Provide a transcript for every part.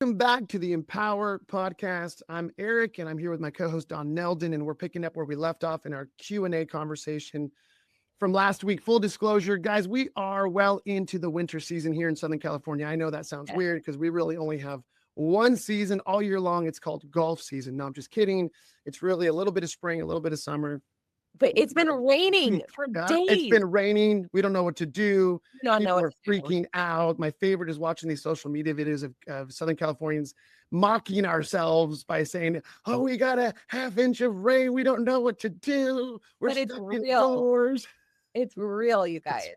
Welcome back to the Empower podcast. I'm Eric, and I'm here with my co-host Dawn Neldon, and we're picking up where we left off in our Q&A conversation from last week. Full disclosure, guys, we are well into the winter season here in Southern California. I know that sounds weird because we really only have one season all year long. It's called golf season. No, I'm just kidding. It's really a little bit of spring, a little bit of summer. But it's been raining for days. It's been raining. We don't know what to do. People are freaking out. My favorite is watching these social media videos of Southern Californians mocking ourselves by saying, oh, we got a half inch of rain. We don't know what to do. We're stuck indoors. It's real, you guys.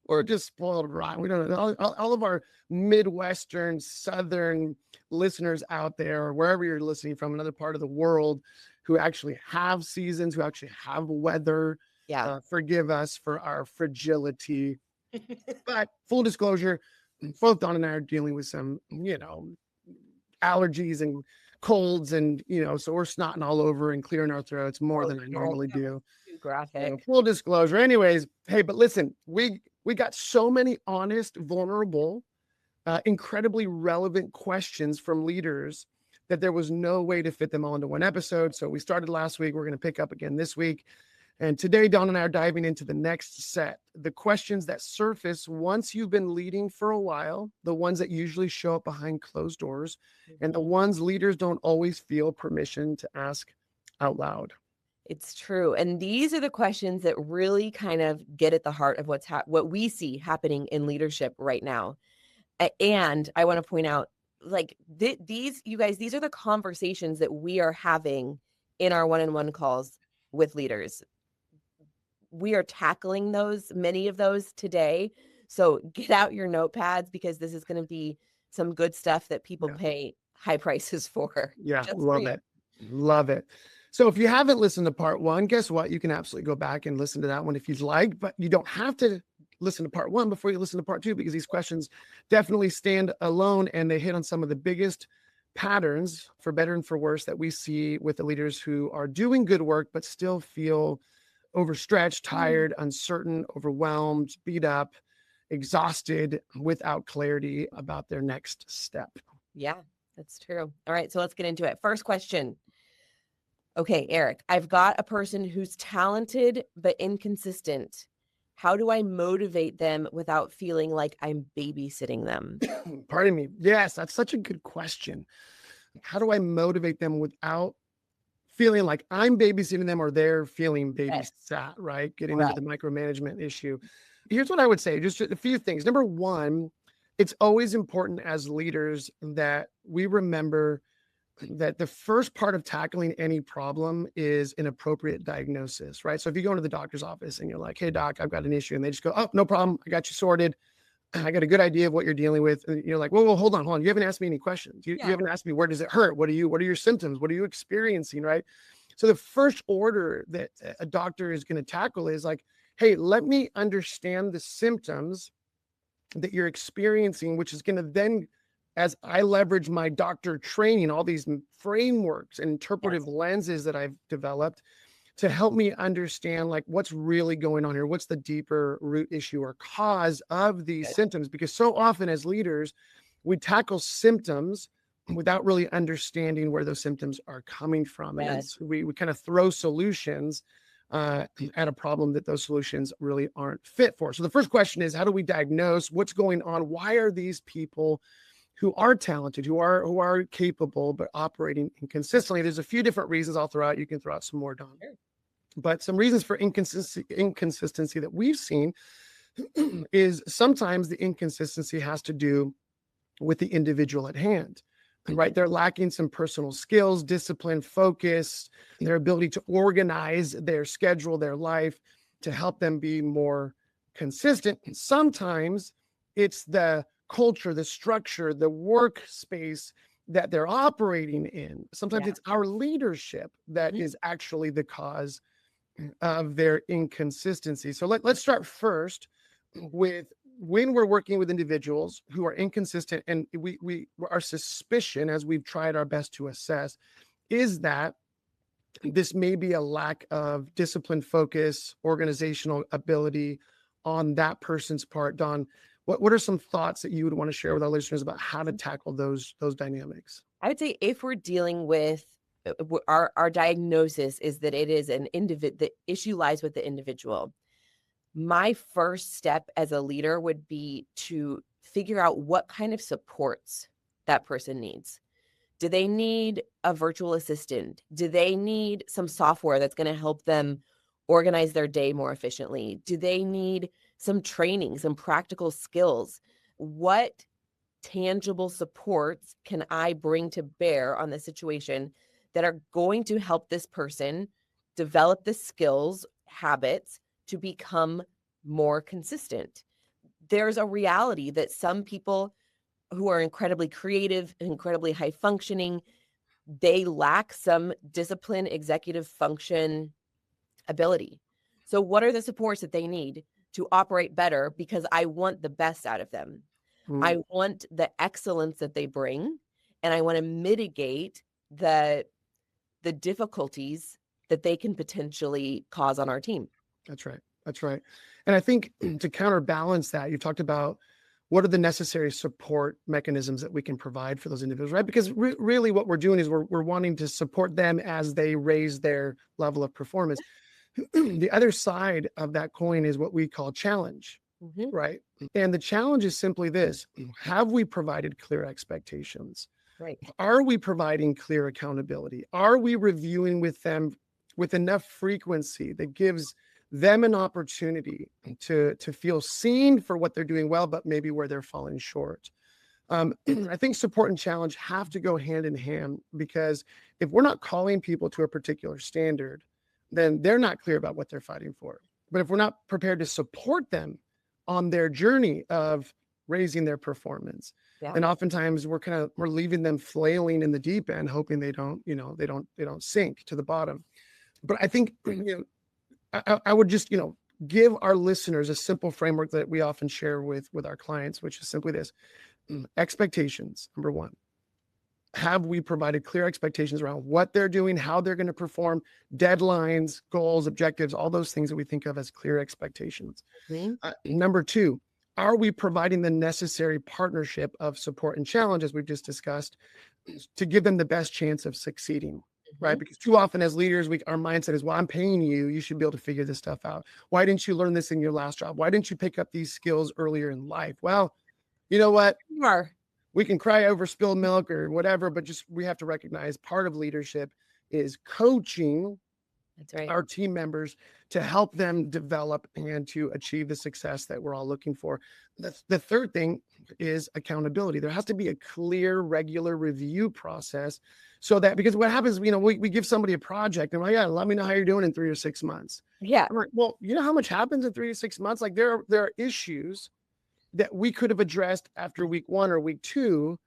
We're just spoiled rotten. We don't know. All of our Midwestern, Southern listeners out there, or wherever you're listening from, another part of the world, who actually have seasons, who actually have weather. Yeah. Forgive us for our fragility. But full disclosure, both Dawn and I are dealing with some, allergies and colds, and, so we're snotting all over and clearing our throats more than I normally do. Graphic. Full disclosure. Anyways, hey, but listen, we got so many honest, vulnerable, incredibly relevant questions from leaders that there was no way to fit them all into one episode. So we started last week. We're going to pick up again this week. And today, Dawn and I are diving into the next set, the questions that surface once you've been leading for a while, the ones that usually show up behind closed doors, and the ones leaders don't always feel permission to ask out loud. It's true. And these are the questions that really kind of get at the heart of what we see happening in leadership right now. And I want to point out, these, you guys, these are the conversations that we are having in our one-on-one calls with leaders. We are tackling many of those today. So get out your notepads, because this is going to be some good stuff that people pay high prices for. Yeah, love it. So if you haven't listened to part one, guess what? You can absolutely go back and listen to that one if you'd like, but you don't have to listen to part one before you listen to part two, because these questions definitely stand alone and they hit on some of the biggest patterns, for better and for worse, that we see with the leaders who are doing good work, but still feel overstretched, tired, uncertain, overwhelmed, beat up, exhausted, without clarity about their next step. Yeah, that's true. All right, so let's get into it. First question. Okay, Eric, I've got a person who's talented but inconsistent. How do I motivate them without feeling like I'm babysitting them? Pardon me. Yes, that's such a good question. How do I motivate them without feeling like I'm babysitting them or they're feeling babysat, right? Getting into the micromanagement issue. Here's what I would say, just a few things. Number one, it's always important as leaders that we remember that the first part of tackling any problem is an appropriate diagnosis, right? So if you go into the doctor's office and you're like, hey, doc, I've got an issue. And they just go, oh, no problem. I got you sorted. I got a good idea of what you're dealing with. And you're like, well, hold on. You haven't asked me any questions. You haven't asked me, where does it hurt? What are your symptoms? What are you experiencing, right? So the first order that a doctor is going to tackle is like, hey, let me understand the symptoms that you're experiencing, which is going to then, as I leverage my doctor training, all these frameworks and interpretive lenses that I've developed to help me understand like what's really going on here. What's the deeper root issue or cause of these symptoms? Because so often as leaders, we tackle symptoms without really understanding where those symptoms are coming from. And we kind of throw solutions at a problem that those solutions really aren't fit for. So the first question is, how do we diagnose what's going on? Why are these people who are talented, who are capable, but operating inconsistently? There's a few different reasons I'll throw out. You can throw out some more, Dawn. But some reasons for inconsistency that we've seen is sometimes the inconsistency has to do with the individual at hand, right? They're lacking some personal skills, discipline, focus, their ability to organize their schedule, their life, to help them be more consistent. And sometimes it's the culture, the structure, the workspace that they're operating in. Sometimes it's our leadership that is actually the cause of their inconsistency. So let's start first with when we're working with individuals who are inconsistent, and our suspicion, as we've tried our best to assess, is that this may be a lack of discipline, focus, organizational ability on that person's part. Dawn, What are some thoughts that you would want to share with our listeners about how to tackle those dynamics? I would say if we're dealing with our diagnosis is that it is the issue lies with the individual. My first step as a leader would be to figure out what kind of supports that person needs. Do they need a virtual assistant? Do they need some software that's going to help them organize their day more efficiently? Do they need some training, some practical skills? What tangible supports can I bring to bear on the situation that are going to help this person develop the skills, habits to become more consistent? There's a reality that some people who are incredibly creative, incredibly high functioning, they lack some discipline, executive function ability. So what are the supports that they need to operate better? Because I want the best out of them. I want the excellence that they bring, and I want to mitigate the difficulties that they can potentially cause on our team. That's right. That's right. And I think to counterbalance that, you talked about what are the necessary support mechanisms that we can provide for those individuals, right? Because really what we're doing is we're wanting to support them as they raise their level of performance. The other side of that coin is what we call challenge, right? And the challenge is simply this: have we provided clear expectations? Right. Are we providing clear accountability? Are we reviewing with them with enough frequency that gives them an opportunity to feel seen for what they're doing well, but maybe where they're falling short? I think support and challenge have to go hand in hand, because if we're not calling people to a particular standard, then they're not clear about what they're fighting for. But if we're not prepared to support them on their journey of raising their performance, and oftentimes we're leaving them flailing in the deep end, hoping they don't sink to the bottom. But I think, I would just, give our listeners a simple framework that we often share with our clients, which is simply this: expectations. Number one, have we provided clear expectations around what they're doing, how they're going to perform, deadlines, goals, objectives, all those things that we think of as clear expectations. Number two, are we providing the necessary partnership of support and challenge, as we've just discussed, to give them the best chance of succeeding? Right? Because too often as leaders, our mindset is, well, I'm paying you. You should be able to figure this stuff out. Why didn't you learn this in your last job? Why didn't you pick up these skills earlier in life? Well, you know what? We can cry over spilled milk or whatever, but we have to recognize part of leadership is coaching our team members to help them develop and to achieve the success that we're all looking for. The third thing is accountability. There has to be a clear, regular review process, so that, because what happens, we give somebody a project and we're like, yeah, let me know how you're doing in 3 or 6 months. Yeah. I'm like, well, you know how much happens in 3 to 6 months? Like there are issues that we could have addressed after week 1 or week 2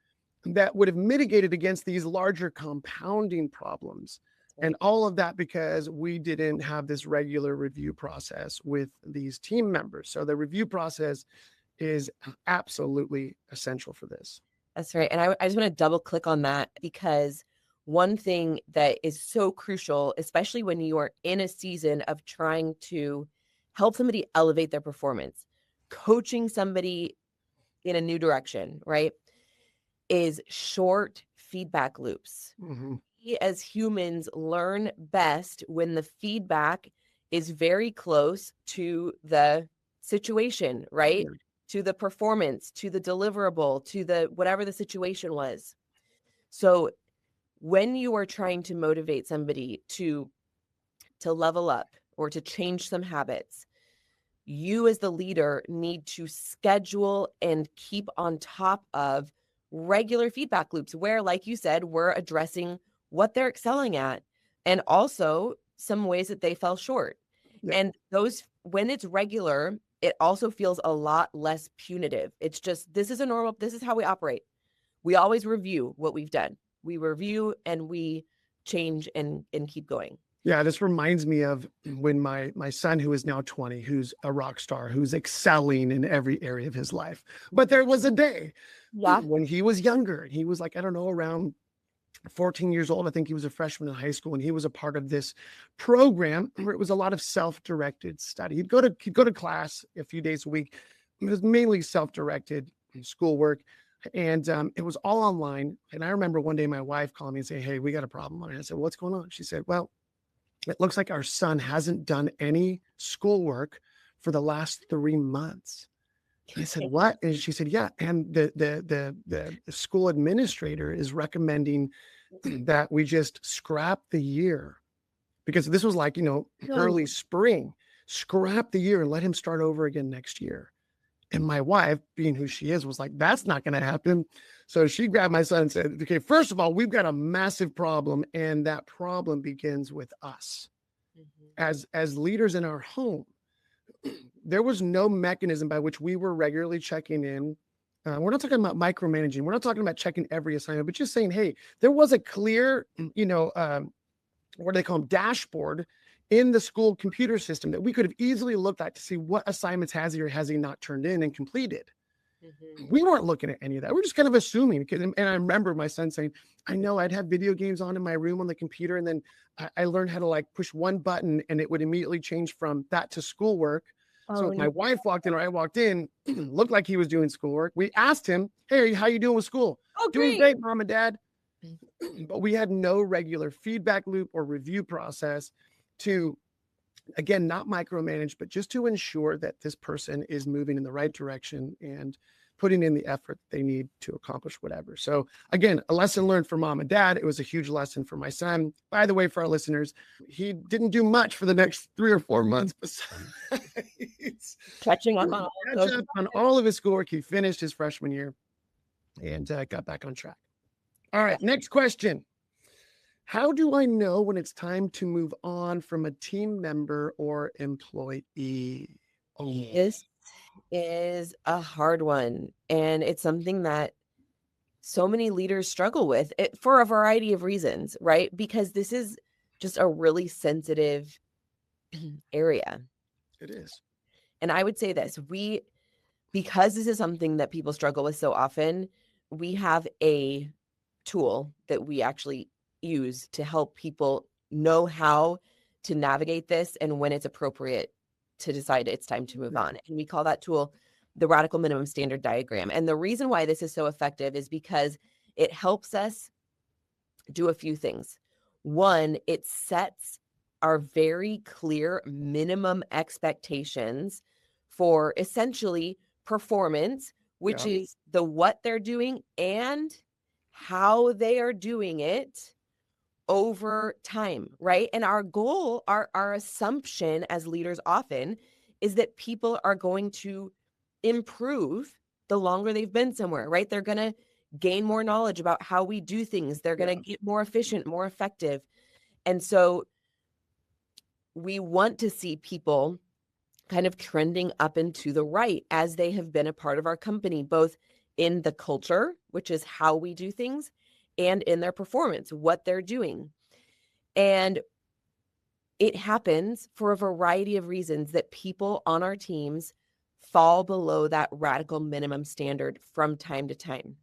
that would have mitigated against these larger compounding problems. And all of that because we didn't have this regular review process with these team members. So the review process is absolutely essential for this. That's right. And I just want to double click on that, because one thing that is so crucial, especially when you are in a season of trying to help somebody elevate their performance, coaching somebody in a new direction, right, is short feedback loops. We as humans learn best when the feedback is very close to the situation, right? To the performance, to the deliverable, to the whatever the situation was. So when you are trying to motivate somebody to level up or to change some habits, you as the leader need to schedule and keep on top of regular feedback loops where, like you said, we're addressing what they're excelling at and also some ways that they fell short. And those, when it's regular, it also feels a lot less punitive. It's just, this is how we operate. We always review what we've done. We review and we change and keep going. Yeah, this reminds me of when my son, who is now 20, who's a rock star, who's excelling in every area of his life. But there was a day when he was younger. He was like, I don't know, around 14 years old. I think he was a freshman in high school, and he was a part of this program where it was a lot of self-directed study. He'd go to class a few days a week, it was mainly self-directed schoolwork. And it was all online. And I remember one day my wife calling me and saying, "Hey, we got a problem." And I said, "What's going on?" She said, "Well, it looks like our son hasn't done any schoolwork for the last 3 months." And I said, "What?" And she said, "Yeah. And the school administrator is recommending that we just scrap the year, because this was like, early spring, scrap the year and let him start over again next year." And my wife, being who she is, was like, "That's not going to happen." So she grabbed my son and said, "Okay, first of all, we've got a massive problem. And that problem begins with us as leaders in our home." There was no mechanism by which we were regularly checking in. We're not talking about micromanaging. We're not talking about checking every assignment, but just saying, hey, there was a clear, what do they call them, dashboard in the school computer system that we could have easily looked at to see what assignments has he or has he not turned in and completed. We weren't looking at any of that. We're just kind of assuming. And I remember my son saying, "I know I'd have video games on in my room on the computer. And then I learned how to like push one button and it would immediately change from that to schoolwork." So if my wife walked in or I walked in, looked like he was doing schoolwork. We asked him, "Hey, how you doing with school?" Oh, "Doing great, Mom and Dad." But we had no regular feedback loop or review process to, again, not micromanage, but just to ensure that this person is moving in the right direction and putting in the effort they need to accomplish whatever. So again, a lesson learned for Mom and Dad. It was a huge lesson for my son. By the way, for our listeners, he didn't do much for the next 3 or 4 months besides catching up on all of his schoolwork. He finished his freshman year and got back on track. All right, next question. How do I know when it's time to move on from a team member or employee? This is a hard one. And it's something that so many leaders struggle with it for a variety of reasons, right? Because this is just a really sensitive area. It is. And I would say this, because this is something that people struggle with so often, we have a tool that we actually use to help people know how to navigate this and when it's appropriate to decide it's time to move on. And we call that tool the radical minimum standard diagram. And the reason why this is so effective is because it helps us do a few things. One, it sets our very clear minimum expectations for essentially performance, which is the what they're doing and how they are doing it over time, right? And our goal, our assumption as leaders often is that people are going to improve the longer they've been somewhere, right? They're going to gain more knowledge about how we do things. They're going to get more efficient, more effective. And so we want to see people kind of trending up and to the right as they have been a part of our company, both in the culture, which is how we do things, and in their performance, what they're doing. And it happens for a variety of reasons that people on our teams fall below that radical minimum standard from time to time.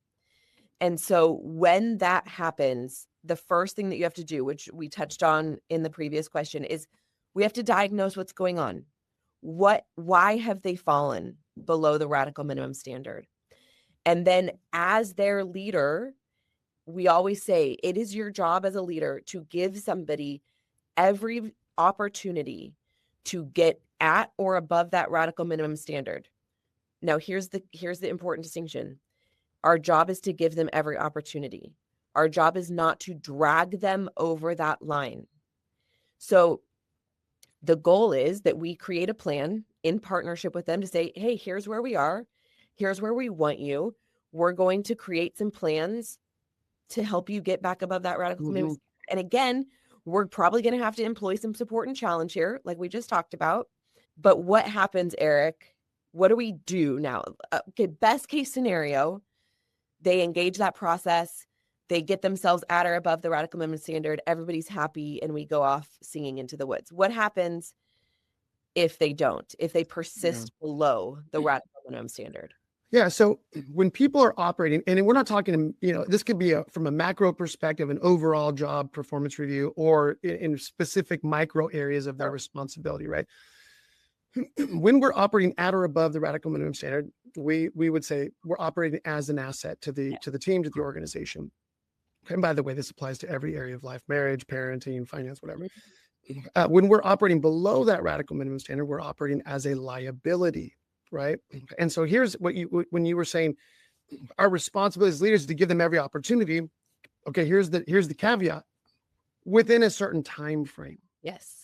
And so when that happens, the first thing that you have to do, which we touched on in the previous question, is we have to diagnose what's going on. Why have they fallen below the radical minimum standard? And then as their leader, we always say it is your job as a leader to give somebody every opportunity to get at or above that radical minimum standard. Now, here's the important distinction. Our job is to give them every opportunity. Our job is not to drag them over that line. So the goal is that we create a plan in partnership with them to say, hey, here's where we are. Here's where we want you. We're going to create some plans to help you get back above that radical minimum. And again, we're probably going to have to employ some support and challenge here, like we just talked about. But what happens, Eric? What do we do now? Okay, best case scenario, they engage that process. They get themselves at or above the radical minimum standard. Everybody's happy, and we go off singing into the woods. What happens if they don't? If they persist below the radical minimum standard? Yeah. So when people are operating, and we're not talking, this could be from a macro perspective, an overall job performance review, or in specific micro areas of their responsibility, right? when we're operating at or above the radical minimum standard, we would say we're operating as an asset to the team, to the organization. And by the way, this applies to every area of life: marriage, parenting, finance, whatever. When we're operating below that radical minimum standard, we're operating as a liability, right? And so here's what when you were saying, our responsibility as leaders is to give them every opportunity. Okay, here's the caveat: within a certain time frame. Yes.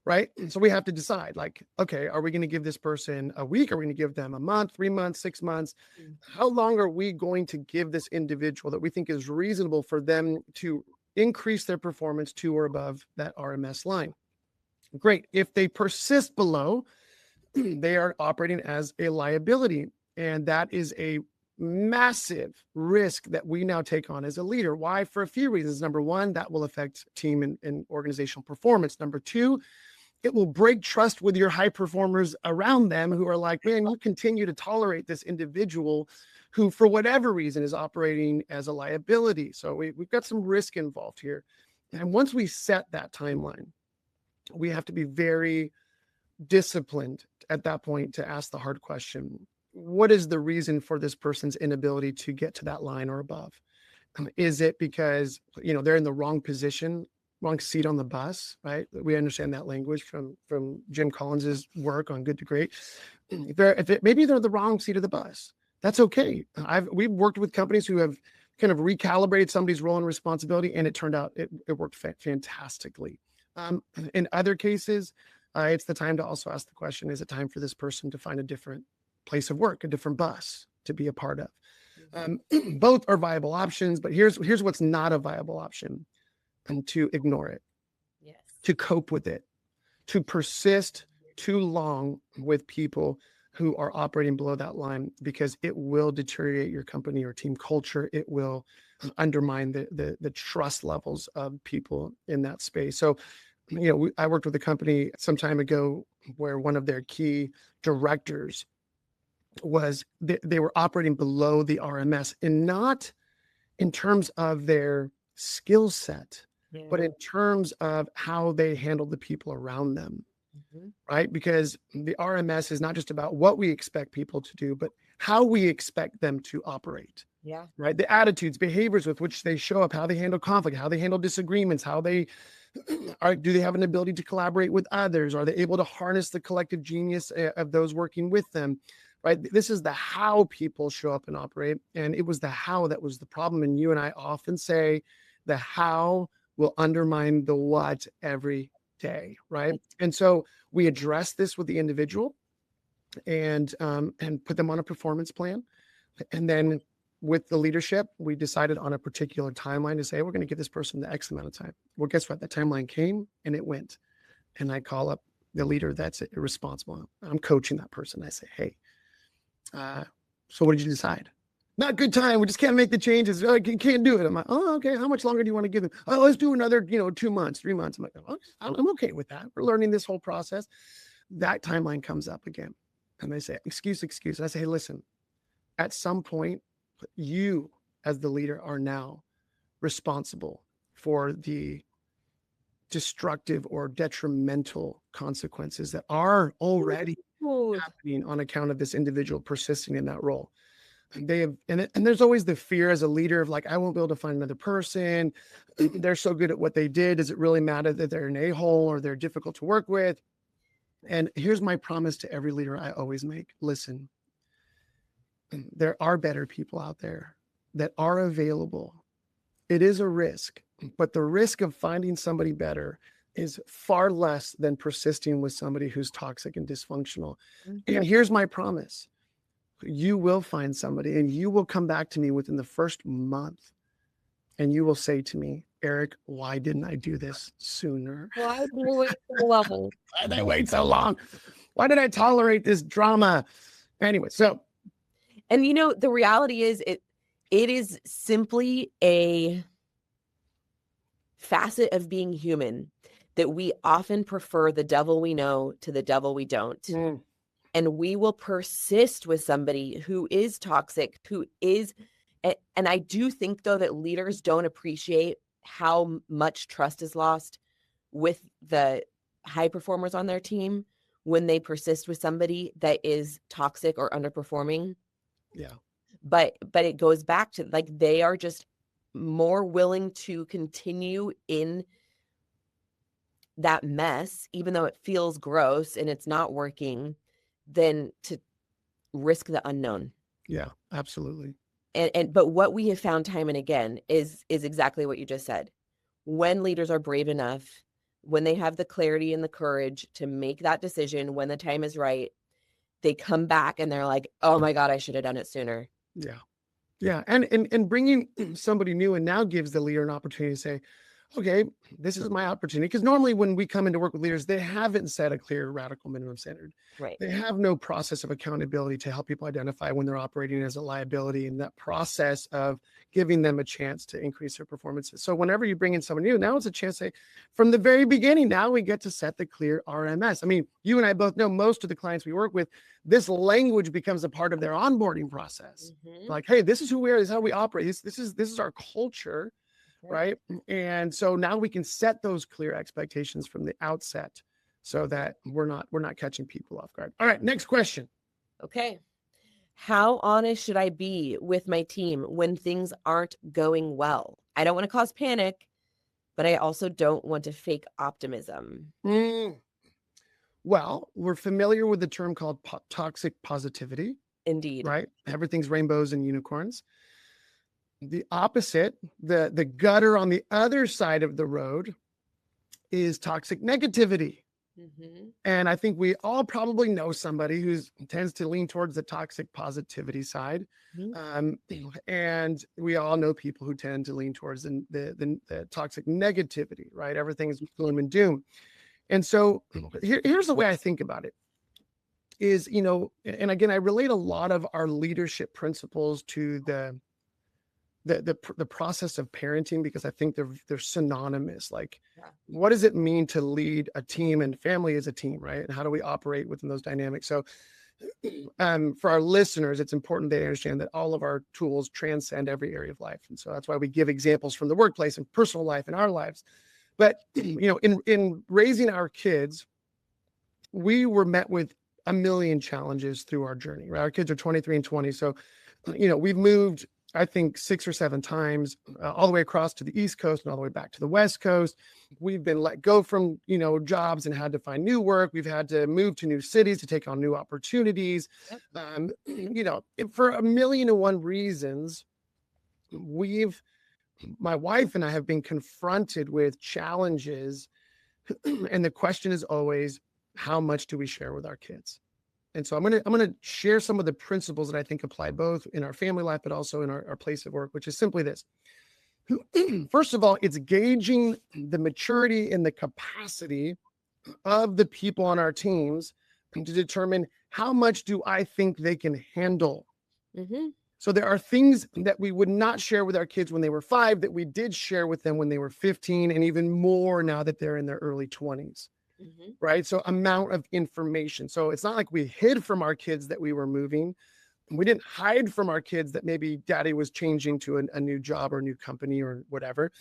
Right. And so we have to decide, like, okay, are we going to give this person a week? Are we going to give them a month, 3 months, 6 months? How long are we going to give this individual that we think is reasonable for them to increase their performance to or above that RMS line? Great. If they persist below, they are operating as a liability. And that is a massive risk that we now take on as a leader. Why? For a few reasons. Number one, that will affect team and organizational performance. Number two, it will break trust with your high performers around them, who are like, man, you continue to tolerate this individual who, for whatever reason, is operating as a liability. So we've got some risk involved here. And once we set that timeline, we have to be very disciplined at that point to ask the hard question: what is the reason for this person's inability to get to that line or above? Is it because, they're in the wrong position, wrong seat on the bus, right? We understand that language from Jim Collins's work on Good to Great. Maybe they're the wrong seat of the bus. That's okay. We've worked with companies who have kind of recalibrated somebody's role and responsibility, and it turned out it worked fantastically. In other cases, it's the time to also ask the question: is it time for this person to find a different place of work, a different bus to be a part of? Both are viable options, but here's what's not a viable option: and to ignore it, yes, to cope with it, to persist too long with people who are operating below that line, because it will deteriorate your company or team culture. It will undermine the trust levels of people in that space. So, I worked with a company some time ago where one of their key directors was they were operating below the RMS, and not in terms of their skill set, but in terms of how they handled the people around them, right? Because the RMS is not just about what we expect people to do, but how we expect them to operate. Yeah. Right. The attitudes, behaviors with which they show up, how they handle conflict, how they handle disagreements, how they do they have an ability to collaborate with others? Are they able to harness the collective genius of those working with them? Right. This is the how people show up and operate. And it was the how that was the problem. And you and I often say the how will undermine the what every day. Right. And so we address this with the individual and put them on a performance plan. And then with the leadership, we decided on a particular timeline to say, we're going to give this person the X amount of time. Well, guess what? That timeline came and it went. And I call up the leader that's irresponsible. I'm coaching that person. I say, hey, so what did you decide? Not good time. We just can't make the changes. Oh, you can't do it. I'm like, oh, okay. How much longer do you want to give them? Oh, let's do another, 2 months, 3 months. I'm like, oh, I'm okay with that. We're learning this whole process. That timeline comes up again. And they say, excuse. And I say, hey, listen, at some point, you as the leader are now responsible for the destructive or detrimental consequences that are already happening on account of this individual persisting in that role. They have, and there's always the fear as a leader of like, I won't be able to find another person. They're so good at what they did. Does it really matter that they're an a-hole or they're difficult to work with? And here's my promise to every leader I always make. Listen, there are better people out there that are available. It is a risk, but the risk of finding somebody better is far less than persisting with somebody who's toxic and dysfunctional. And here's my promise. You will find somebody and you will come back to me within the first month and you will say to me, Eric, why didn't I do this sooner? Why did we wait so long? Why did I wait so long? Why did I tolerate this drama? Anyway, so. And the reality is it is simply a facet of being human that we often prefer the devil we know to the devil we don't. And we will persist with somebody who is toxic, and I do think though that leaders don't appreciate how much trust is lost with the high performers on their team when they persist with somebody that is toxic or underperforming. Yeah. But it goes back to like, they are just more willing to continue in that mess, even though it feels gross and it's not working, than to risk the unknown. Yeah, absolutely. But what we have found time and again is exactly what you just said. When leaders are brave enough, when they have the clarity and the courage to make that decision when the time is right, they come back and they're like, oh my God, I should have done it sooner. Yeah. Yeah. And bringing somebody new and now gives the leader an opportunity to say, okay, this is my opportunity. Because normally when we come into work with leaders, they haven't set a clear radical minimum standard. Right. They have no process of accountability to help people identify when they're operating as a liability, and that process of giving them a chance to increase their performances. So whenever you bring in someone new, now it's a chance to say, from the very beginning, now we get to set the clear RMS. I mean, you and I both know most of the clients we work with, this language becomes a part of their onboarding process. Mhm. Like, hey, this is who we are, this is how we operate. This is our culture. Right. And so now we can set those clear expectations from the outset so that we're not catching people off guard. All right. Next question. Okay. How honest should I be with my team when things aren't going well? I don't want to cause panic, but I also don't want to fake optimism. Well, we're familiar with the term called toxic positivity. Indeed. Right. Everything's rainbows and unicorns. The opposite, the gutter on the other side of the road, is toxic negativity. Mm-hmm. And I think we all probably know somebody who tends to lean towards the toxic positivity side. Mm-hmm. And we all know people who tend to lean towards the toxic negativity, right? Everything's gloom and doom. And so here's the way I think about it is, and again, I relate a lot of our leadership principles to the process of parenting, because I think they're synonymous. Like, what does it mean to lead a team and family as a team, right? And how do we operate within those dynamics? So for our listeners, it's important they understand that all of our tools transcend every area of life. And so that's why we give examples from the workplace and personal life and our lives. But, in raising our kids, we were met with a million challenges through our journey, right? Our kids are 23 and 20. So, we've moved, I think, 6 or 7 times, all the way across to the East Coast and all the way back to the West Coast. We've been let go from, jobs and had to find new work. We've had to move to new cities to take on new opportunities. Yep. For a million and one reasons, my wife and I have been confronted with challenges. And the question is always, how much do we share with our kids? And so I'm going to share some of the principles that I think apply both in our family life, but also in our place of work, which is simply this. First of all, it's gauging the maturity and the capacity of the people on our teams to determine how much do I think they can handle. Mm-hmm. So there are things that we would not share with our kids when they were 5 that we did share with them when they were 15, and even more now that they're in their early 20s. Mm-hmm. Right. So amount of information. So it's not like we hid from our kids that we were moving. We didn't hide from our kids that maybe daddy was changing to a new job or a new company or whatever.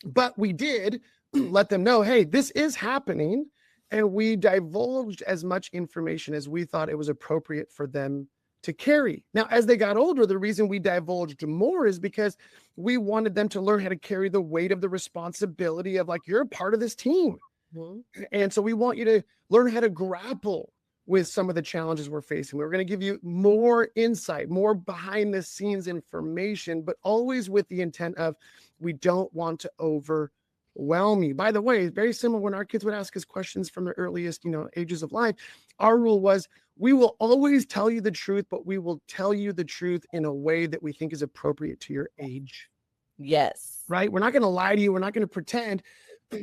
But we did let them know, hey, this is happening. And we divulged as much information as we thought it was appropriate for them to carry. Now, as they got older, the reason we divulged more is because we wanted them to learn how to carry the weight of the responsibility of, like, you're a part of this team. Mm-hmm. And so we want you to learn how to grapple with some of the challenges we're facing. We're going to give you more insight, more behind the scenes information, but always with the intent of, we don't want to overwhelm you. By the way, it's very similar when our kids would ask us questions from the earliest, ages of life. Our rule was, we will always tell you the truth, but we will tell you the truth in a way that we think is appropriate to your age. Yes. Right? We're not going to lie to you. We're not going to pretend.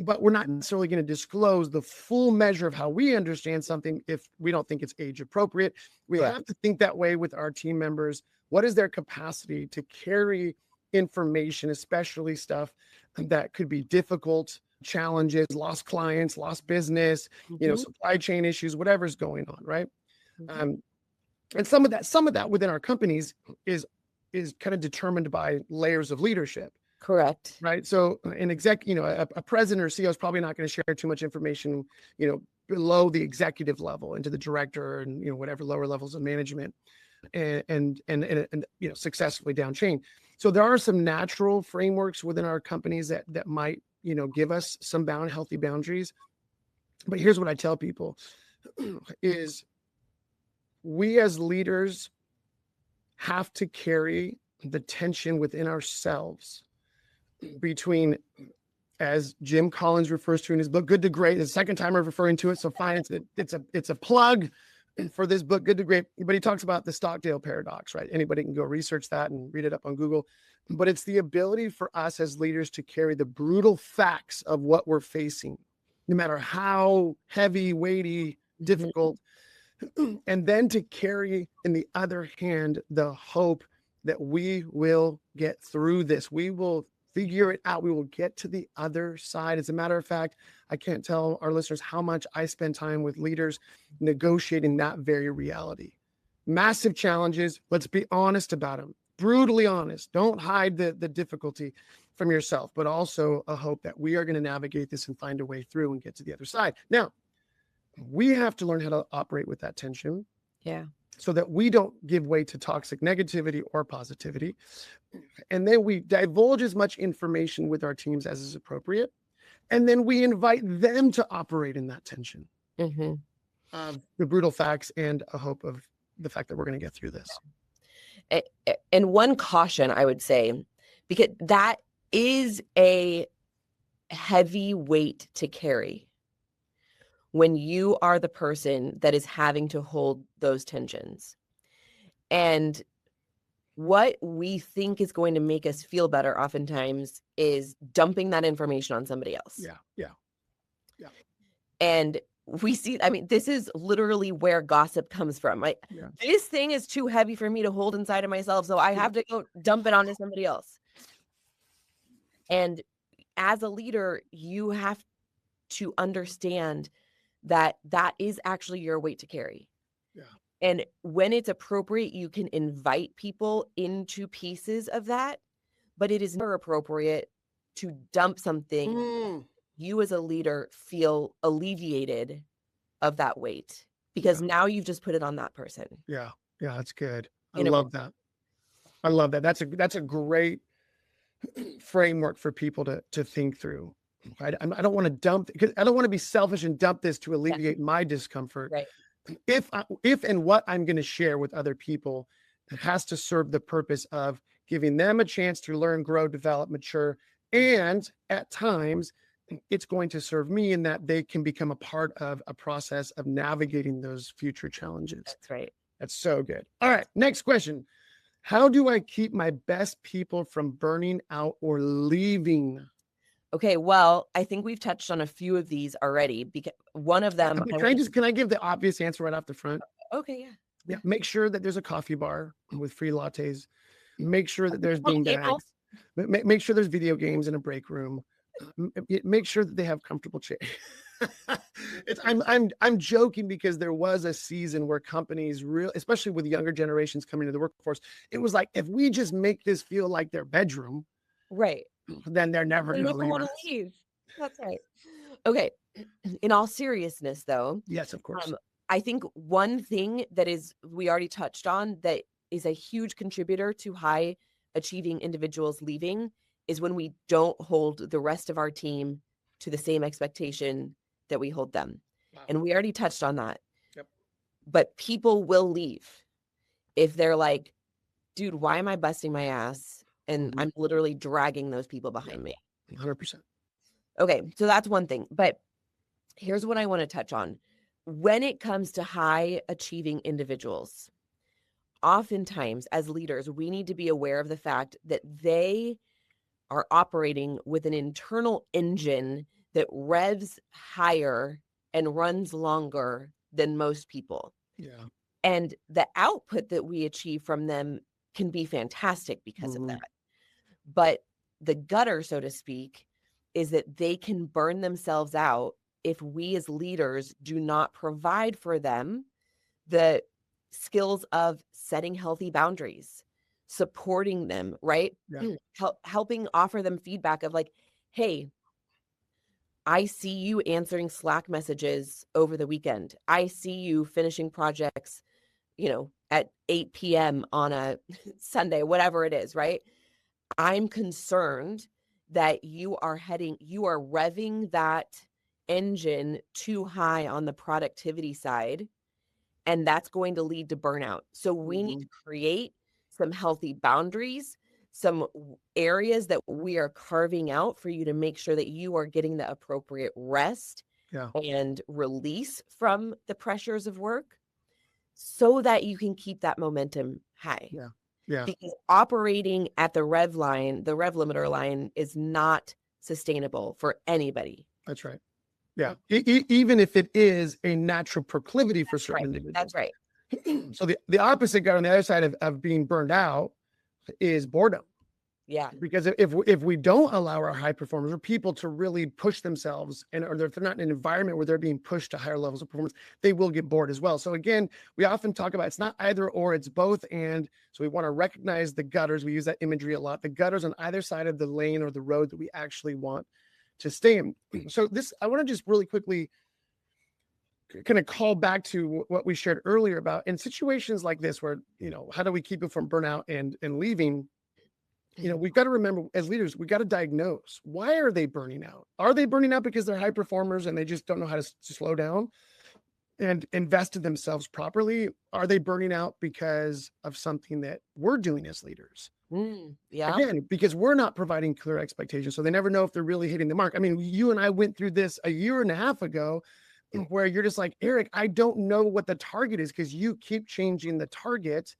But we're not necessarily going to disclose the full measure of how we understand something if we don't think it's age appropriate. We have to think that way with our team members. What is their capacity to carry information, especially stuff that could be difficult, challenges, lost clients, lost business, mm-hmm. Supply chain issues, whatever's going on, right? Mm-hmm. And some of that within our companies is kind of determined by layers of leadership. Correct. Right. So an exec, a president or CEO is probably not going to share too much information, below the executive level into the director and, you know, whatever lower levels of management, and you know, successfully down chain. So there are some natural frameworks within our companies that might, you know, give us some healthy boundaries. But here's what I tell people is we as leaders have to carry the tension within ourselves between, as Jim Collins refers to in his book, Good to Great. The second time I'm referring to it, so fine. It's a plug for this book, Good to Great. But he talks about the Stockdale paradox, right? Anybody can go research that and read it up on Google. But it's the ability for us as leaders to carry the brutal facts of what we're facing, no matter how heavy, weighty, difficult, and then to carry in the other hand the hope that we will get through this. We will figure it out. We will get to the other side. As a matter of fact, I can't tell our listeners how much I spend time with leaders negotiating that very reality. Massive challenges. Let's be honest about them. Brutally honest. Don't hide the difficulty from yourself, but also a hope that we are going to navigate this and find a way through and get to the other side. Now, we have to learn how to operate with that tension. Yeah. So that we don't give way to toxic negativity or positivity. And then we divulge as much information with our teams as is appropriate. And then we invite them to operate in that tension. The brutal facts and a hope of the fact that we're going to get through this. And one caution, I would say, because that is a heavy weight to carry when you are the person that is having to hold those tensions. And what we think is going to make us feel better oftentimes is dumping that information on somebody else. Yeah. And we see, I mean, this is literally where gossip comes from. Like, this thing is too heavy for me to hold inside of myself, so I have to go dump it onto somebody else. And as a leader, you have to understand that is actually your weight to carry. Yeah. And when it's appropriate, you can invite people into pieces of that, but it is never appropriate to dump something. You as a leader feel alleviated of that weight because now you've just put it on that person. Yeah, that's good. I love that. I love that. That's a great framework for people to think through. I don't want to dump, because I don't want to be selfish and dump this to alleviate my discomfort. Right. If and what I'm going to share with other people, it has to serve the purpose of giving them a chance to learn, grow, develop, mature, and at times it's going to serve me in that they can become a part of a process of navigating those future challenges. That's right. That's so good. All right, next question. How do I keep my best people from burning out or leaving? Okay, well, I think we've touched on a few of these already, because one of them. Can I give the obvious answer right off the front? Okay, yeah. Make sure that there's a coffee bar with free lattes. Make sure that there's bean bags. Make sure there's video games in a break room. Make sure that they have comfortable chairs. I'm joking, because there was a season where companies especially with younger generations coming to the workforce, it was like, if we just make this feel like their bedroom, right, then they're never going to leave. That's right. Okay. In all seriousness, though. Yes, of course. I think one thing that we already touched on that is a huge contributor to high achieving individuals leaving is when we don't hold the rest of our team to the same expectation that we hold them. Wow. And we already touched on that. Yep. But people will leave if they're like, dude, why am I busting my ass? And I'm literally dragging those people behind me. 100%. Okay, so that's one thing. But here's what I want to touch on. When it comes to high achieving individuals, oftentimes as leaders, we need to be aware of the fact that they are operating with an internal engine that revs higher and runs longer than most people. Yeah. And the output that we achieve from them can be fantastic because of that. But the gutter, so to speak, is that they can burn themselves out if we as leaders do not provide for them the skills of setting healthy boundaries, supporting them, right? Yeah. Helping offer them feedback of like, hey, I see you answering Slack messages over the weekend. I see you finishing projects, at 8 p.m. on a Sunday, whatever it is, right? I'm concerned that you are revving that engine too high on the productivity side, and that's going to lead to burnout. So we need to create some healthy boundaries, some areas that we are carving out for you to make sure that you are getting the appropriate rest and release from the pressures of work so that you can keep that momentum high. Yeah. Because operating at the rev limiter line is not sustainable for anybody. That's right. Yeah. Even if it is a natural proclivity for certain individuals. That's right. So the opposite guy on the other side of being burned out is boredom. Yeah. Because if we don't allow our high performers or people to really push themselves, or if they're not in an environment where they're being pushed to higher levels of performance, they will get bored as well. So again, we often talk about it's not either or, it's both and. So we want to recognize the gutters. We use that imagery a lot. The gutters on either side of the lane or the road that we actually want to stay in. So I want to just really quickly kind of call back to what we shared earlier about in situations like this where, how do we keep it from burnout and leaving? We've got to remember as leaders, we got to diagnose, why are they burning out? Are they burning out because they're high performers and they just don't know how to slow down and invest in themselves properly? Are they burning out because of something that we're doing as leaders? Yeah. Again, because we're not providing clear expectations. So they never know if they're really hitting the mark. I mean, you and I went through this a year and a half ago where you're just like, Eric, I don't know what the target is because you keep changing the target.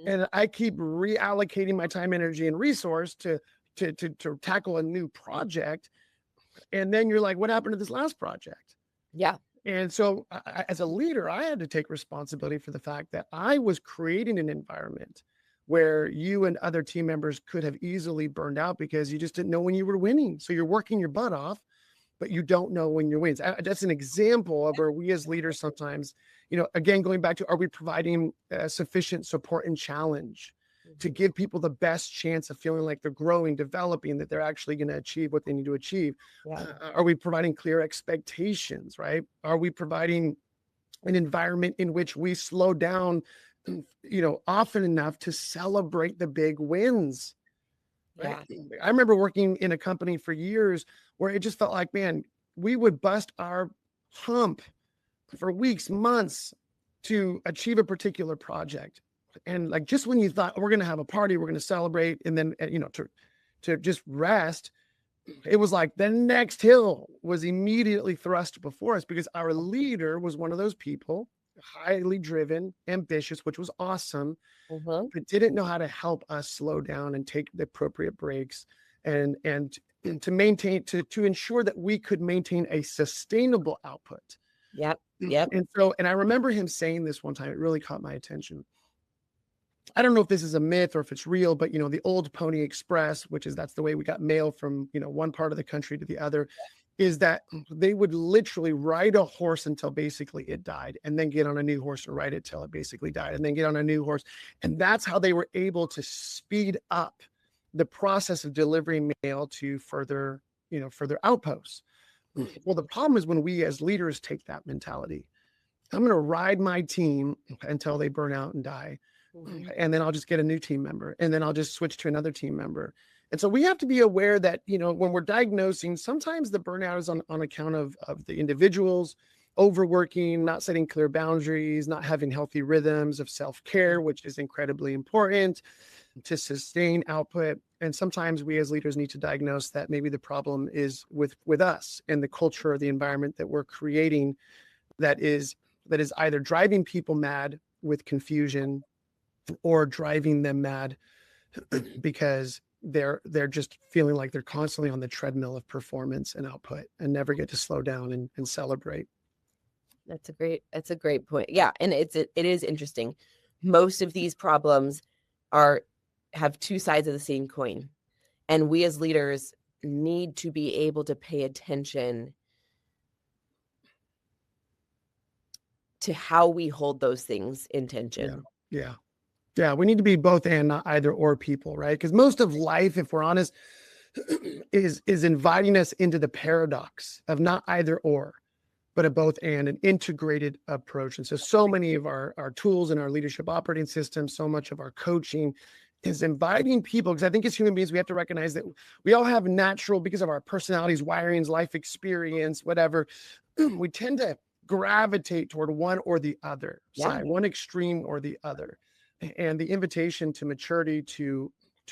And I keep reallocating my time, energy, and resource to tackle a new project. And then you're like, what happened to this last project? Yeah. And so as a leader, I had to take responsibility for the fact that I was creating an environment where you and other team members could have easily burned out because you just didn't know when you were winning. So you're working your butt off, but you don't know when you're winning. That's an example of where we as leaders sometimes, again, going back to, are we providing sufficient support and challenge to give people the best chance of feeling like they're growing, developing, that they're actually going to achieve what they need to achieve? Are we providing clear expectations, right? Are we providing an environment in which we slow down, often enough to celebrate the big wins? Right? I remember working in a company for years where it just felt like, man, we would bust our hump for weeks, months to achieve a particular project. And like, just when you thought we're going to have a party, we're going to celebrate, and then, to just rest, it was like the next hill was immediately thrust before us because our leader was one of those people, highly driven, ambitious, which was awesome, but didn't know how to help us slow down and take the appropriate breaks and to maintain, to ensure that we could maintain a sustainable output. Yep. And I remember him saying this one time, it really caught my attention. I don't know if this is a myth or if it's real, but the old Pony Express, that's the way we got mail from, one part of the country to the other, is that they would literally ride a horse until basically it died, and then get on a new horse and ride it till it basically died, and then get on a new horse. And that's how they were able to speed up the process of delivering mail to further outposts. Well, the problem is when we as leaders take that mentality, I'm going to ride my team until they burn out and die. And then I'll just get a new team member, and then I'll just switch to another team member. And so we have to be aware that, when we're diagnosing, sometimes the burnout is on account of the individuals overworking, not setting clear boundaries, not having healthy rhythms of self-care, which is incredibly important to sustain output. And sometimes we as leaders need to diagnose that maybe the problem is with us and the culture or the environment that we're creating that is either driving people mad with confusion or driving them mad because they're just feeling like they're constantly on the treadmill of performance and output and never get to slow down and celebrate. That's a great point. Yeah. And it is interesting. Most of these problems have two sides of the same coin. And we as leaders need to be able to pay attention to how we hold those things in tension. Yeah. We need to be both and, not either or people, right? Because most of life, if we're honest, is inviting us into the paradox of not either or, but a both and, an integrated approach. And so many of our tools and our leadership operating system, so much of our coaching is inviting people, because I think as human beings, we have to recognize that we all have natural, because of our personalities, wirings, life experience, whatever, we tend to gravitate toward one or the other side, one extreme or the other. And the invitation to maturity, to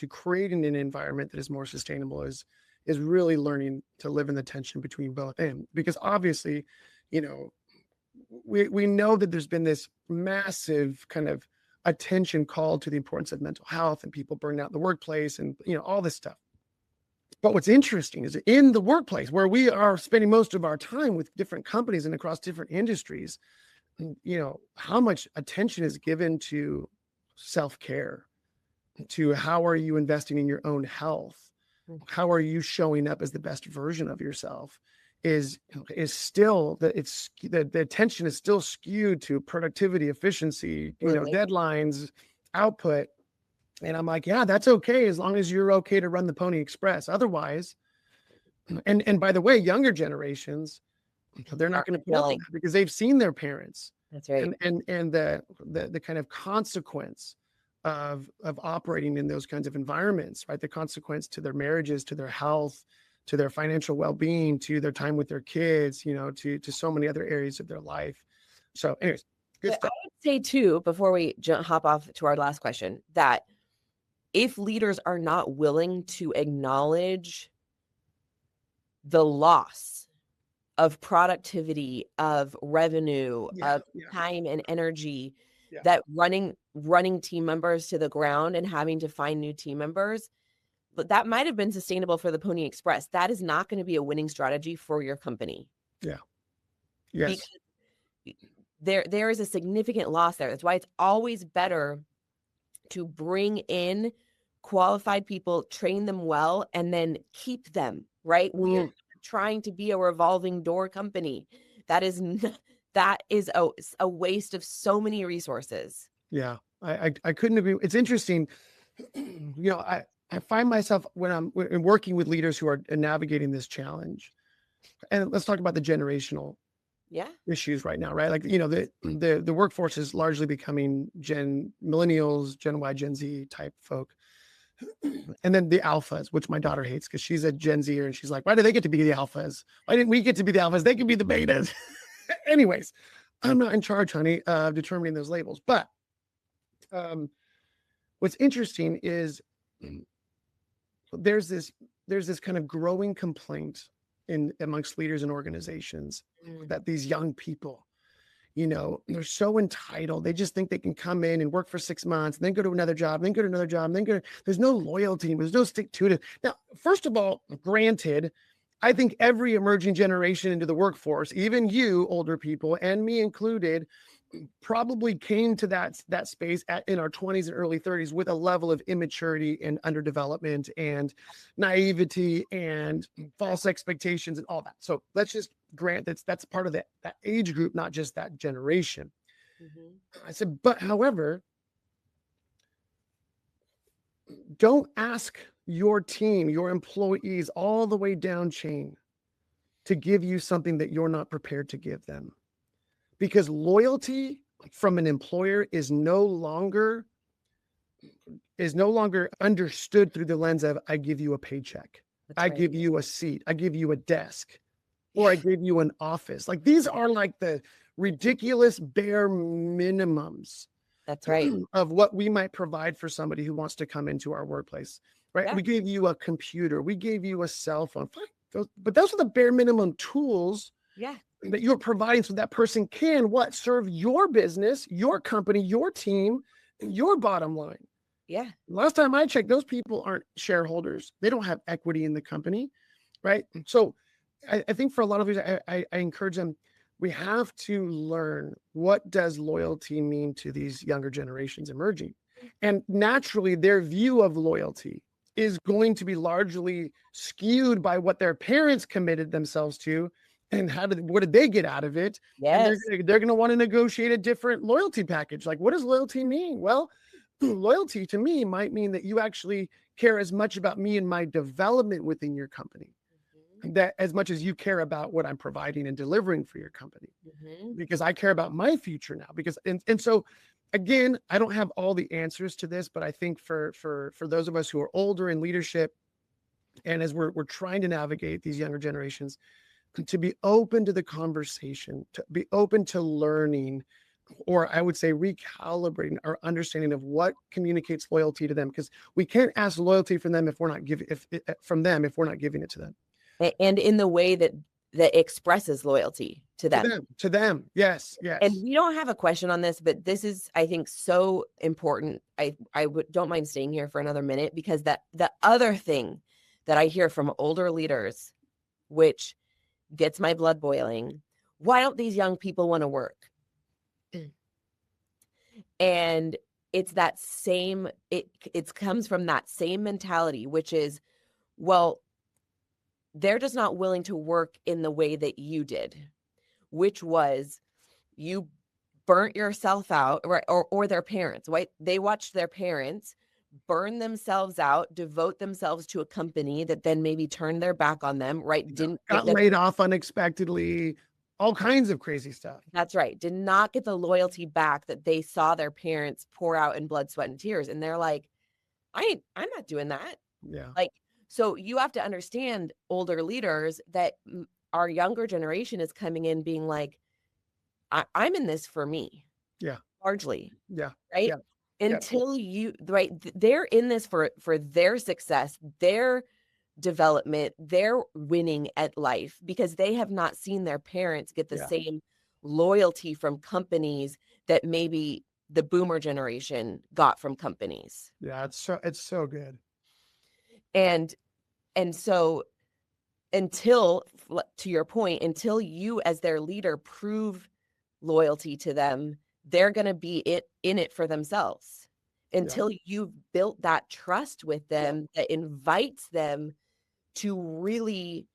creating an environment that is more sustainable is really learning to live in the tension between both. And because obviously, we know that there's been this massive kind of attention called to the importance of mental health and people burning out in the workplace and, all this stuff. But what's interesting is in the workplace, where we are spending most of our time with different companies and across different industries, how much attention is given to self-care, to how are you investing in your own health? How are you showing up as the best version of yourself? Is still that the attention is still skewed to productivity, efficiency, deadlines, output. And I'm like, yeah, that's okay, as long as you're okay to run the Pony Express. Otherwise, and by the way, younger generations, they're not going to put up with that because they've seen their parents. That's right. And the kind of consequence of operating in those kinds of environments, right? The consequence to their marriages, to their health, to their financial well-being, to their time with their kids, to so many other areas of their life. So anyways, good stuff. I would say too, before we hop off to our last question, that if leaders are not willing to acknowledge the loss of productivity, of revenue, of time and energy, that running team members to the ground and having to find new team members, but that might have been sustainable for the Pony Express. That is not going to be a winning strategy for your company. Yeah. Yes. Because there is a significant loss there. That's why it's always better to bring in qualified people, train them well, and then keep them, right? We're trying to be a revolving door company. That is a waste of so many resources. Yeah, I couldn't agree. It's interesting. I find myself when I'm working with leaders who are navigating this challenge, and let's talk about the generational issues right now, right? Like, the workforce is largely becoming millennials, Gen Y, Gen Z type folk. And then the alphas, which my daughter hates because she's a Gen Zer and she's like, why do they get to be the alphas? Why didn't we get to be the alphas? They can be the betas. Anyways, I'm not in charge, honey, of determining those labels. But what's interesting is there's this kind of growing complaint amongst leaders and organizations that these young people, they're so entitled. They just think they can come in and work for 6 months, and then go to another job, and then go to another job, and then there's no loyalty, there's no stick to it. Now, first of all, granted, I think every emerging generation into the workforce, even you older people and me included, probably came to that space in our 20s and early 30s with a level of immaturity and underdevelopment and naivety and false expectations and all that. So let's just grant that's part of that age group, not just that generation. I said, but however, don't ask your team, your employees all the way down chain to give you something that you're not prepared to give them. Because loyalty from an employer is no longer understood through the lens of, I give you a paycheck, I give you a seat, I give you a desk, or I give you an office. Like, these are like the ridiculous bare minimums. That's right. Of what we might provide for somebody who wants to come into our workplace, right? Yeah. We gave you a computer, we gave you a cell phone, but those are the bare minimum tools that you're providing so that person can serve your business, your company, your team, your bottom line. Yeah. Last time I checked, those people aren't shareholders. They don't have equity in the company, right? So I think for a lot of you, I encourage them, we have to learn, what does loyalty mean to these younger generations emerging? And naturally, their view of loyalty is going to be largely skewed by what their parents committed themselves to and what did they get out of it? Yes. And they're going to want to negotiate a different loyalty package. Like, what does loyalty mean? Well, loyalty to me might mean that you actually care as much about me and my development within your company, that as much as you care about what I'm providing and delivering for your company, because I care about my future now. Because and so again, I don't have all the answers to this, but I think for those of us who are older in leadership, and as we're trying to navigate these younger generations, to be open to the conversation, to be open to learning, or I would say recalibrating our understanding of what communicates loyalty to them, because we can't ask loyalty from them if we're not giving if we're not giving it to them. And in the way that expresses loyalty to them. To them. Yes. And we don't have a question on this, but this is, I think, so important. I don't mind staying here for another minute, because the other thing that I hear from older leaders, which gets my blood boiling, why don't these young people want to work? And it's that same, it comes from that same mentality, which is, well, they're just not willing to work in the way that you did, which was you burnt yourself out, or their parents, right? They watched their parents burn themselves out, devote themselves to a company that then maybe turned their back on them, right? Got laid off unexpectedly, all kinds of crazy stuff. That's right. Did not get the loyalty back that they saw their parents pour out in blood, sweat, and tears. And they're like, I'm not doing that. Yeah. Like, so you have to understand, older leaders, that our younger generation is coming in being like, I'm in this for me. Yeah. Largely. Yeah. Right. Yeah. Until right. They're in this for their success, their development, their winning at life, because they have not seen their parents get the same loyalty from companies that maybe the boomer generation got from companies. Yeah. It's so good. And so until, to your point, until you as their leader prove loyalty to them, they're going to be in it for themselves until you've built that trust with them that invites them to really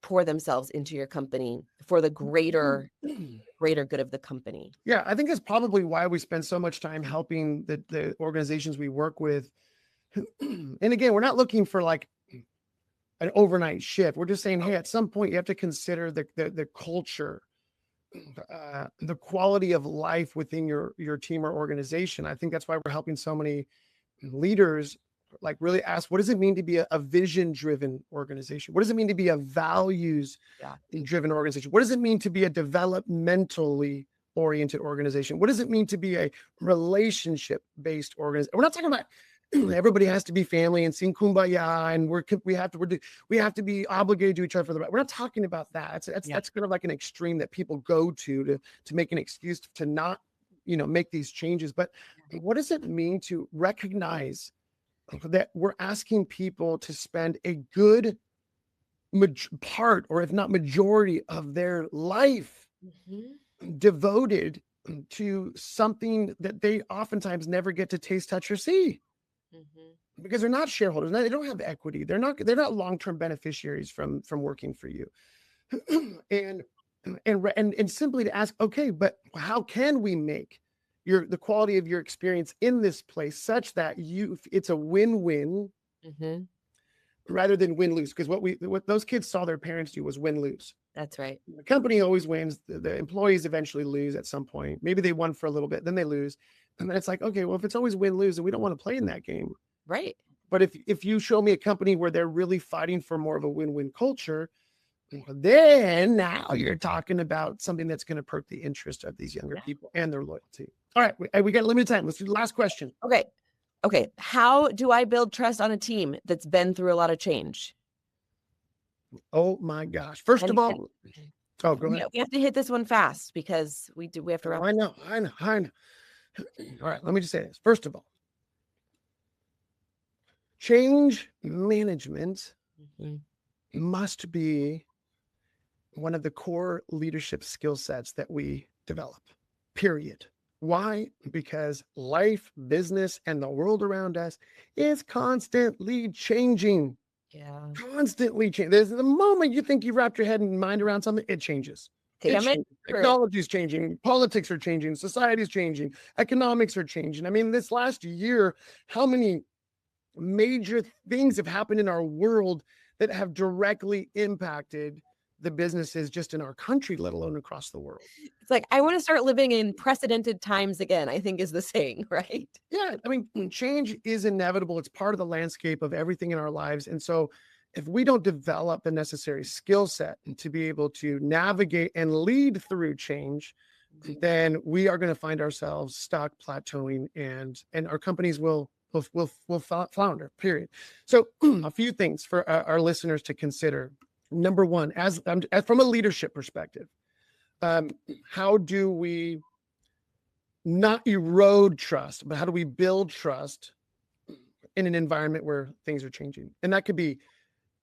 pour themselves into your company for the greater good of the company. Yeah, I think that's probably why we spend so much time helping the organizations we work with. And again, we're not looking for like an overnight shift. We're just saying, hey, at some point you have to consider the culture, the quality of life within your team or organization. I think that's why we're helping so many leaders like really ask, what does it mean to be a vision-driven organization? What does it mean to be a values-driven organization? What does it mean to be a developmentally oriented organization? What does it mean to be a relationship-based organization? We're not talking about everybody has to be family and sing kumbaya and we have to be obligated to each other for the right. We're not talking about that. That's kind of like an extreme that people go to make an excuse to not, make these changes. But what does it mean to recognize that we're asking people to spend a good part, or if not majority, of their life devoted to something that they oftentimes never get to taste, touch, or see, because they're not shareholders. They don't have equity. They're not long-term beneficiaries from working for you. and simply to ask, okay, but how can we make the quality of your experience in this place such that it's a win-win rather than win-lose? Because what those kids saw their parents do was win-lose. That's right. The company always wins. The employees eventually lose at some point. Maybe they won for a little bit, then they lose. And then it's like, okay, well, if it's always win-lose, then we don't want to play in that game. Right. But if you show me a company where they're really fighting for more of a win-win culture, then now you're talking about something that's going to perk the interest of these younger people and their loyalty. All right, we got limited time. Let's do the last question. Okay. How do I build trust on a team that's been through a lot of change? Oh my gosh. First of all, go ahead. We have to hit this one fast because we have to wrap. I know. All right, let me just say this. First of all, change management must be one of the core leadership skill sets that we develop, period. Why? Because life, business, and the world around us is constantly changing. Yeah. Constantly changing. There's the moment you think you wrapped your head and mind around something, it changes. Technology is changing. Politics are changing. Society is changing. Economics are changing. I mean, this last year, how many major things have happened in our world that have directly impacted the businesses just in our country, let alone across the world. It's like, I want to start living in precedented times again, I think is the saying, right? Yeah, I mean, change is inevitable. It's part of the landscape of everything in our lives. And so if we don't develop the necessary skill set to be able to navigate and lead through change, then we are going to find ourselves stuck, plateauing, and our companies will flounder, period. So a few things for our listeners to consider. Number one, as from a leadership perspective, how do we not erode trust, but how do we build trust in an environment where things are changing? And that could be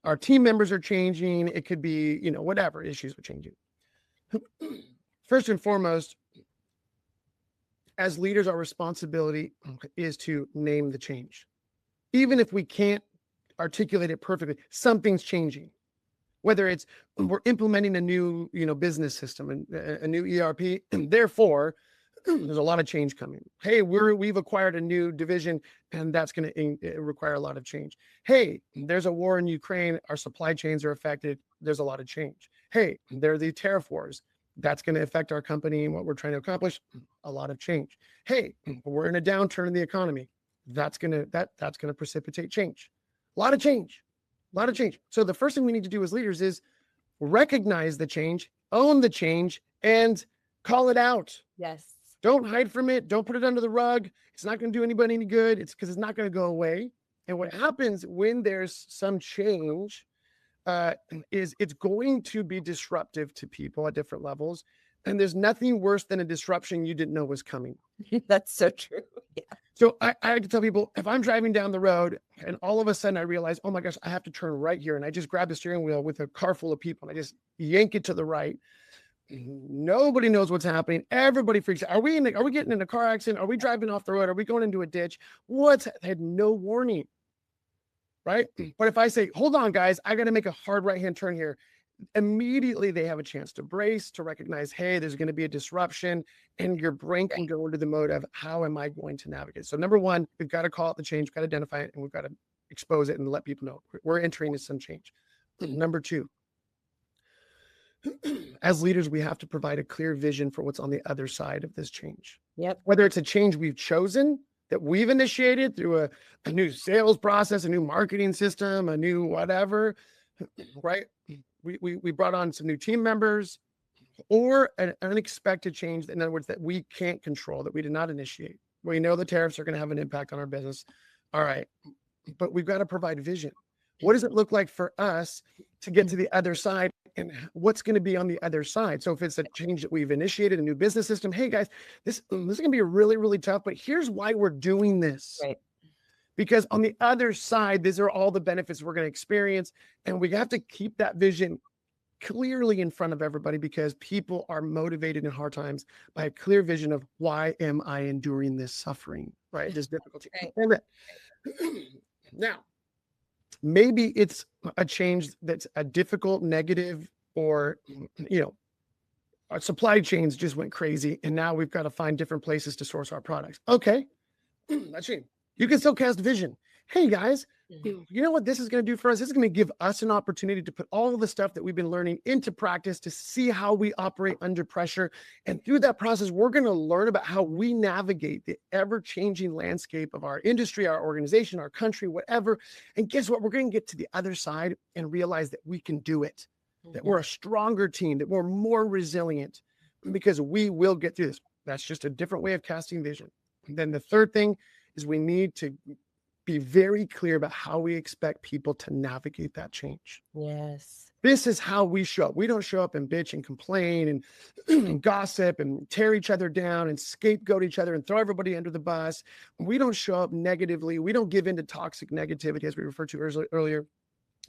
our team members are changing. It could be, whatever issues are changing. First and foremost, as leaders, our responsibility is to name the change. Even if we can't articulate it perfectly, something's changing. Whether it's we're implementing a new, business system and a new ERP, and therefore there's a lot of change coming. Hey, we've acquired a new division, and that's going to require a lot of change. Hey, there's a war in Ukraine. Our supply chains are affected. There's a lot of change. Hey, there are the tariff wars. That's going to affect our company and what we're trying to accomplish. A lot of change. Hey, we're in a downturn in the economy. That's going to precipitate change. A lot of change. A lot of change. So the first thing we need to do as leaders is recognize the change, own the change, and call it out. Yes. Don't hide from it. Don't put it under the rug. It's not going to do anybody any good. It's because it's not going to go away. And what happens when there's some change is it's going to be disruptive to people at different levels. And there's nothing worse than a disruption you didn't know was coming. That's so true. Yeah. So I like to tell people, if I'm driving down the road and all of a sudden I realize, oh my gosh, I have to turn right here. And I just grab the steering wheel with a car full of people and I just yank it to the right. Nobody knows what's happening. Everybody freaks out. Are we getting in a car accident? Are we driving off the road? Are we going into a ditch? I had no warning. Right? But if I say, hold on, guys, I got to make a hard right-hand turn here, immediately they have a chance to brace, to recognize, hey, there's going to be a disruption, and your brain can go into the mode of, how am I going to navigate? So number one, we've got to call out the change, we've got to identify it, and we've got to expose it and let people know we're entering some change. Number two, as leaders, we have to provide a clear vision for what's on the other side of this change. Yep. Whether it's a change we've chosen, that we've initiated through a new sales process, a new marketing system, a new whatever, right? We brought on some new team members, or an unexpected change, in other words, that we can't control, that we did not initiate. We know the tariffs are going to have an impact on our business. All right. But we've got to provide vision. What does it look like for us to get to the other side, and what's going to be on the other side? So if it's a change that we've initiated, a new business system, hey guys, this is going to be really, really tough, but here's why we're doing this. Right. Because on the other side, these are all the benefits we're going to experience. And we have to keep that vision clearly in front of everybody, because people are motivated in hard times by a clear vision of, why am I enduring this suffering, right? This difficulty. Right. Now, maybe it's a change that's a difficult, negative, or, our supply chains just went crazy, and now we've got to find different places to source our products. Okay, that's it. You can still cast vision. Hey guys, you know what this is going to do for us? This is going to give us an opportunity to put all of the stuff that we've been learning into practice, to see how we operate under pressure. And through that process, we're going to learn about how we navigate the ever-changing landscape of our industry, our organization, our country, whatever. And guess what? We're going to get to the other side and realize that we can do it, that we're a stronger team, that we're more resilient, because we will get through this. That's just a different way of casting vision. And then the third thing is, we need to be very clear about how we expect people to navigate that change. Yes. This is how we show up. We don't show up and bitch and complain and gossip and tear each other down and scapegoat each other and throw everybody under the bus. We don't show up negatively. We don't give in to toxic negativity, as we referred to earlier.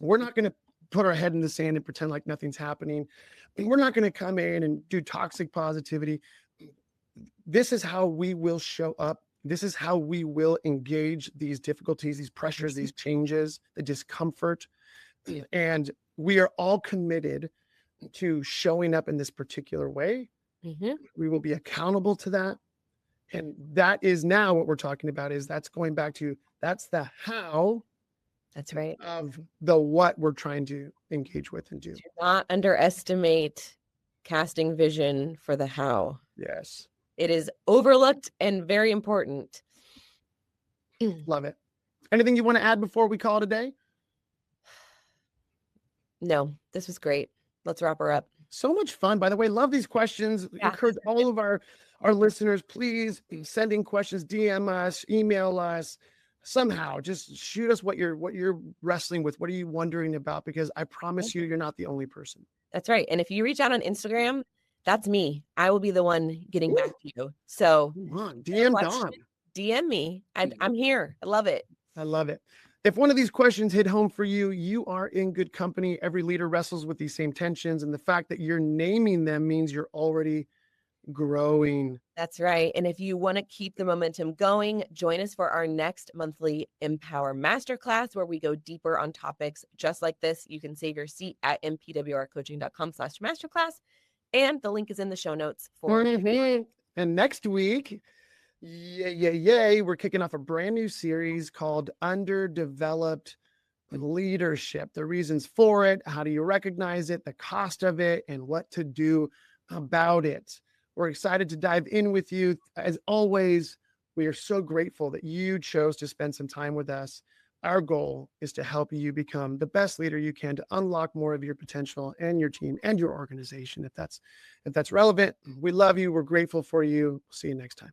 We're not going to put our head in the sand and pretend like nothing's happening. We're not going to come in and do toxic positivity. This is how we will show up. This is how we will engage these difficulties, these pressures, these changes, the discomfort. And we are all committed to showing up in this particular way. We will be accountable to that. And that is now what we're talking about is that's going back to, that's the how That's right. of the what we're trying to engage with and do. Do not underestimate casting vision for the how. Yes. It is overlooked and very important. Love it. Anything you want to add before we call it a day? No, this was great. Let's wrap her up. So much fun. By the way, love these questions. Yeah. Encourage all of our listeners, please send in questions, DM us, email us. Somehow just shoot us what you're wrestling with. What are you wondering about? Because I promise you, you're not the only person. That's right. And if you reach out on Instagram, that's me. I will be the one getting back to you. So DM Dawn. DM me. I'm here. I love it. I love it. If one of these questions hit home for you, you are in good company. Every leader wrestles with these same tensions. And the fact that you're naming them means you're already growing. That's right. And if you want to keep the momentum going, join us for our next monthly Empower Masterclass, where we go deeper on topics just like this. You can save your seat at mpwrcoaching.com/masterclass. And the link is in the show notes for. And next week, yay, we're kicking off a brand new series called Underdeveloped Leadership. The reasons for it, how do you recognize it, the cost of it, and what to do about it. We're excited to dive in with you. As always, we are so grateful that you chose to spend some time with us. Our goal is to help you become the best leader you can, to unlock more of your potential and your team and your organization. If that's relevant, we love you. We're grateful for you. See you next time.